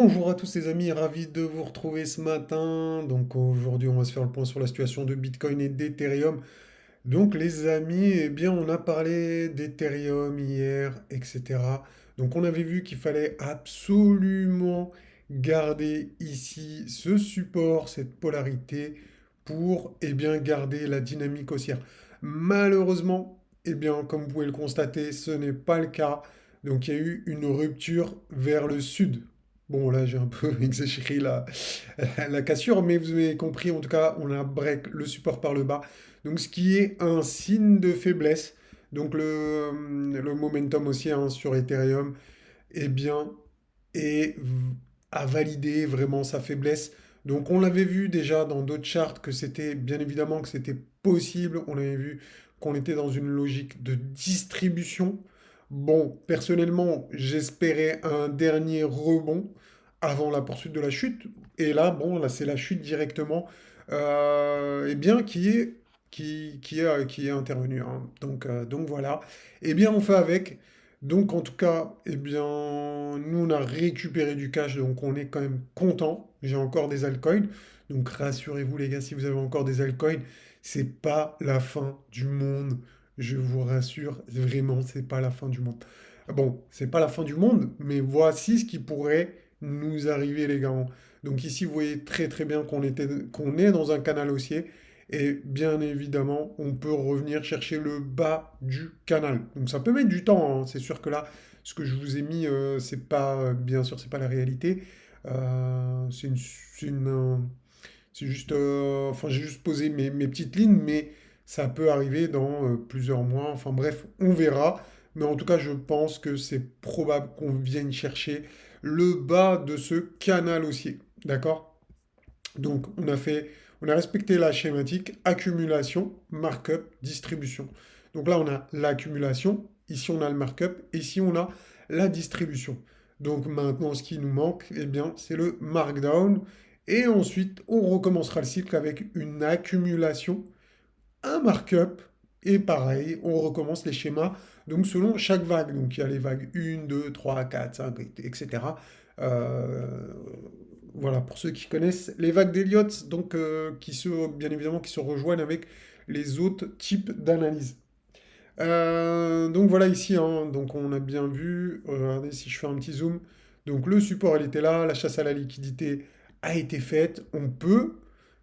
Bonjour à tous les amis, ravi de vous retrouver ce matin. Donc aujourd'hui on va se faire le point sur la situation de Bitcoin et d'Ethereum. Donc les amis, eh bien on a parlé d'Ethereum hier, etc. Donc on avait vu qu'il fallait absolument garder ici ce support, cette polarité pour bien garder la dynamique haussière. Malheureusement, comme vous pouvez le constater, ce n'est pas le cas. Donc il y a eu une rupture vers le sud. Bon, là, j'ai un peu exagéré la cassure, mais vous avez compris, en tout cas, on a break le support par le bas. Donc, ce qui est un signe de faiblesse. Donc, le momentum aussi sur Ethereum, eh bien, est, a validé vraiment sa faiblesse. Donc, on l'avait vu déjà dans d'autres charts que c'était, bien évidemment, que c'était possible. On avait vu qu'on était dans une logique de distribution. Bon, personnellement, j'espérais un dernier rebond avant la poursuite de la chute. Et là, bon, là, c'est la chute directement, qui est intervenue, hein. Donc voilà. Eh bien, on fait avec. Donc en tout cas, nous on a récupéré du cash, donc on est quand même content. J'ai encore des altcoins, donc rassurez-vous les gars, si vous avez encore des altcoins, c'est pas la fin du monde. Je vous rassure, vraiment, c'est pas la fin du monde. Bon, c'est pas la fin du monde, mais voici ce qui pourrait nous arriver les gars. Donc ici, vous voyez très très bien qu'on est dans un canal haussier. Et bien évidemment, on peut revenir chercher le bas du canal. Donc ça peut mettre du temps, hein. C'est sûr que là, ce que je vous ai mis, c'est pas, bien sûr, c'est pas la réalité. C'est juste, enfin, j'ai juste posé mes petites lignes, mais ça peut arriver dans plusieurs mois. Enfin bref, on verra. Mais en tout cas, je pense que c'est probable qu'on vienne chercher le bas de ce canal haussier. D'accord? Donc, on a respecté la schématique accumulation, markup, distribution. Donc là, on a l'accumulation, ici on a le markup, et ici on a la distribution. Donc maintenant, ce qui nous manque, eh bien, c'est le markdown. Et ensuite, on recommencera le cycle avec une accumulation, un markup, et pareil, on recommence les schémas. Donc selon chaque vague, donc il y a les vagues 1, 2, 3, 4, 5, etc. Euh, voilà, pour ceux qui connaissent les vagues d'Elliott, donc bien évidemment, qui se rejoignent avec les autres types d'analyse. Donc voilà ici, hein, donc on a bien vu, regardez si je fais un petit zoom, donc le support il était là, la chasse à la liquidité a été faite,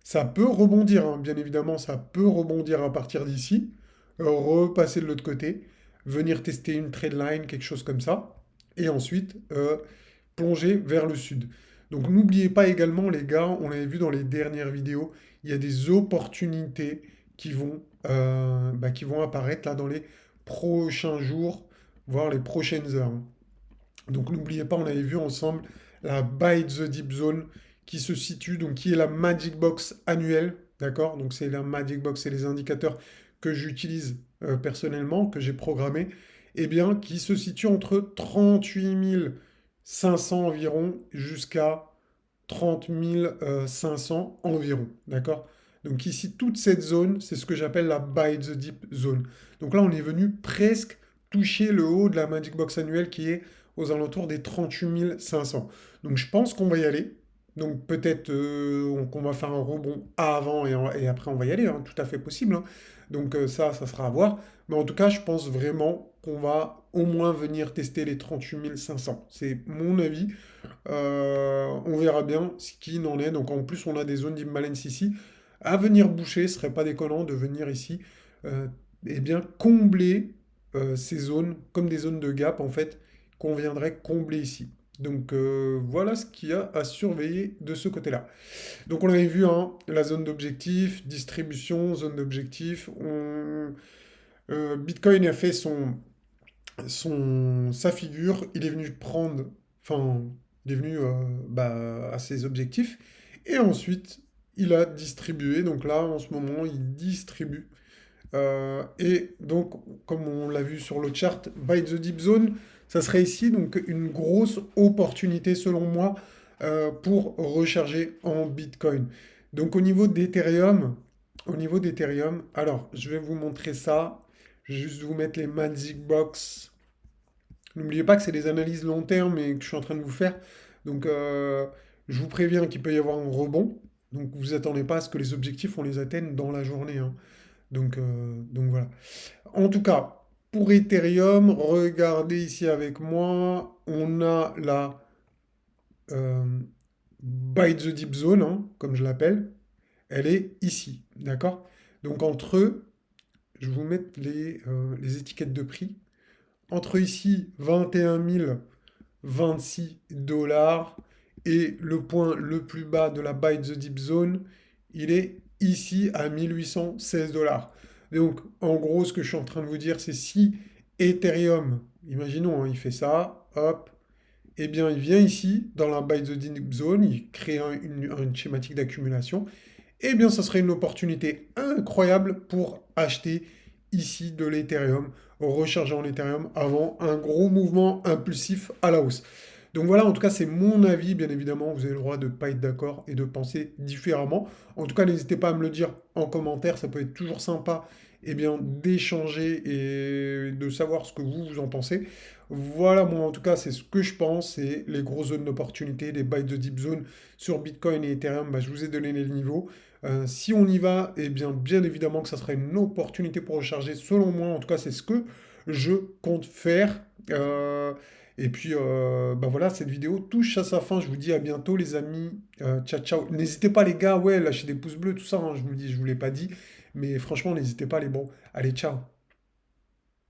ça peut rebondir, hein, bien évidemment ça peut rebondir à partir d'ici, repasser de l'autre côté, venir tester une trade line, quelque chose comme ça, et ensuite plonger vers le sud. Donc n'oubliez pas également les gars, on l'avait vu dans les dernières vidéos, il y a des opportunités qui vont apparaître là dans les prochains jours, voire les prochaines heures. Donc n'oubliez pas, on avait vu ensemble la Buy the Deep Zone qui se situe, donc qui est la Magic Box annuelle, d'accord? Donc c'est la Magic Box, c'est les indicateurs que j'utilise personnellement, que j'ai programmés, et bien qui se situe entre 38 500 environ jusqu'à 30 500 environ, d'accord? Donc ici, toute cette zone, c'est ce que j'appelle la Buy the Deep Zone. Donc là, on est venu presque toucher le haut de la Magic Box annuelle qui est aux alentours des 38 500. Donc je pense qu'on va y aller. Donc peut-être qu'on va faire un rebond avant et après on va y aller, hein, tout à fait possible, hein. Donc ça sera à voir. Mais en tout cas, je pense vraiment qu'on va au moins venir tester les 38 500. C'est mon avis. On verra bien ce qu'il en est. Donc en plus, on a des zones d'imbalance ici. À venir boucher, ce serait pas déconnant de venir ici, euh, combler ces zones comme des zones de gap en fait qu'on viendrait combler ici. Donc voilà ce qu'il y a à surveiller de ce côté-là. Donc on avait vu, hein, la zone d'objectif, distribution, zone d'objectif. Bitcoin a fait sa figure, il est venu prendre, enfin, il est venu à ses objectifs, et ensuite il a distribué, donc là en ce moment il distribue. Et donc, comme on l'a vu sur le chart, Buy the Deep Zone, ça serait ici donc une grosse opportunité selon moi pour recharger en Bitcoin. Donc au niveau d'Ethereum, alors je vais vous montrer ça. Je vais juste vous mettre les Magic Box. N'oubliez pas que c'est des analyses long terme et que je suis en train de vous faire. Donc, je vous préviens qu'il peut y avoir un rebond. Donc, vous attendez pas à ce que les objectifs, on les atteigne dans la journée, hein. Donc voilà. En tout cas, pour Ethereum, regardez ici avec moi, on a la euh, Buy the Deep Zone, hein, comme je l'appelle. Elle est ici, d'accord? Donc entre eux, je vais vous mettre les étiquettes de prix. Entre ici, 21 026 $ et le point le plus bas de la Buy the Deep Zone, il est ici à 1816 $. Donc en gros, ce que je suis en train de vous dire, c'est si Ethereum, imaginons, hein, il fait ça, hop, eh bien il vient ici dans la Buy the Deep Zone, il crée une schématique d'accumulation, eh bien, ça serait une opportunité incroyable pour acheter ici de l'Ethereum, recharger en Ethereum avant un gros mouvement impulsif à la hausse. Donc voilà, en tout cas, c'est mon avis. Bien évidemment, vous avez le droit de ne pas être d'accord et de penser différemment. En tout cas, n'hésitez pas à me le dire en commentaire. Ça peut être toujours sympa bien, d'échanger et de savoir ce que vous en pensez. Voilà, moi, en tout cas, c'est ce que je pense. C'est les grosses zones d'opportunité, les buy de deep zone sur Bitcoin et Ethereum. Bah, je vous ai donné les niveaux. Si on y va, bien évidemment que ça sera une opportunité pour recharger. Selon moi, en tout cas, c'est ce que je compte faire. Bah voilà, cette vidéo touche à sa fin. Je vous dis à bientôt, les amis. Ciao, ciao. N'hésitez pas, les gars, ouais, lâchez des pouces bleus, tout ça, hein, je vous le dis, je vous l'ai pas dit. Mais franchement, n'hésitez pas, les bons. Allez, ciao.